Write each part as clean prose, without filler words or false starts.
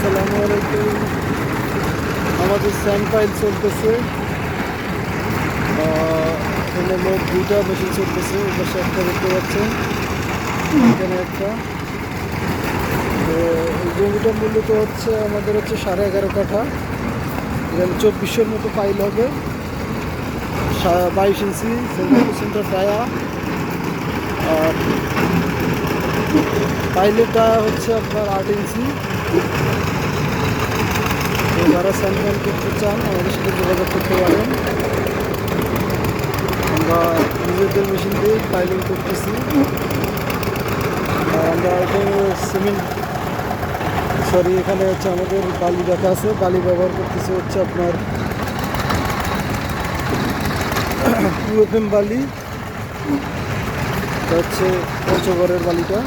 আসসালামু আলাইকুম। আমাদের স্যাম্পাইল চলতেছে, এখানে মোট দুইটা মেশিন চলতেছে। এপাশে একটা দেখতে পাচ্ছেন, এখানে একটা। তো এই জমিটা মূলত হচ্ছে আমাদের হচ্ছে 11.5 কাঠা। এখানে 2400 মতো পাইল হবে, 22 ইঞ্চি সেন্টার ডায়া। আর পাইলেটা হচ্ছে আপনার 8 ইঞ্চি। তো যারা স্যাম্পল করতে চান আমাদের সাথে যোগাযোগ করতে পারেন। আমরা নিজেদের মেশিন দিয়ে পাইলিং করতেছি। আমরা এখানে সিমেন্ট এখানে হচ্ছে আমাদের বালি রাখা আছে। বালি ব্যবহার করতেছি হচ্ছে আপনার UFM বালি। এটা হচ্ছে পঞ্চগড়ের বালিটা।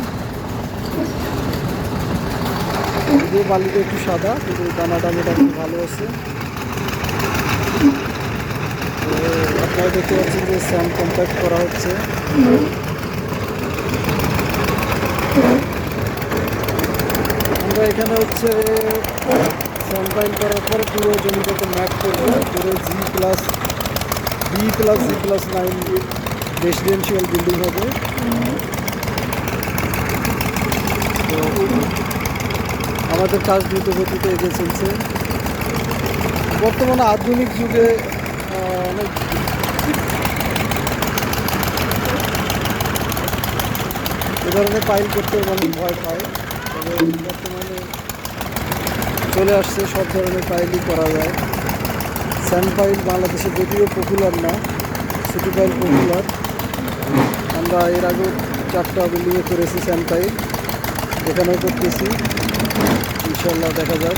যদিও বালিটা একটু সাদা, কিন্তু দানাটা মোটামুটি ভালো আছে। তো আপনারা দেখতে পাচ্ছেন যে স্যান্ড কম্প্যাক্ট করা হচ্ছে। আমরা এখানে হচ্ছে স্যাম্পাইল করার পরে পুরো জমিটাকে ম্যাপ করবো। পুরো B+G+9 রেসিডেন্সিয়াল বিল্ডিং হবে। তো আমাদের কাজ দ্রুত গতিতে এগিয়ে চলছে। বর্তমানে আধুনিক যুগে অনেক এ ধরনের পাইল করতে মানুষ ভয় পায়, তবে বর্তমানে চলে আসছে সব ধরনের পাইলই করা যায়। স্যান্ড পাইল বাংলাদেশে যদিও পপুলার না, সিটি পাইল পপুলার। আমরা এর আগেও 4টা বিল্ডিংয়ে করেছি স্যান্ড পাইল, এখানেও করতেছি। ইনশাল্লাহ দেখা যাক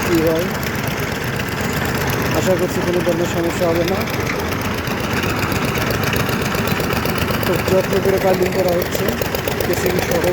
কী হয়। আশা করছি কোনো ধরনের সমস্যা হবে না। খুব যত্ন করে পাইলিং করা হচ্ছে, কেসিং সহ।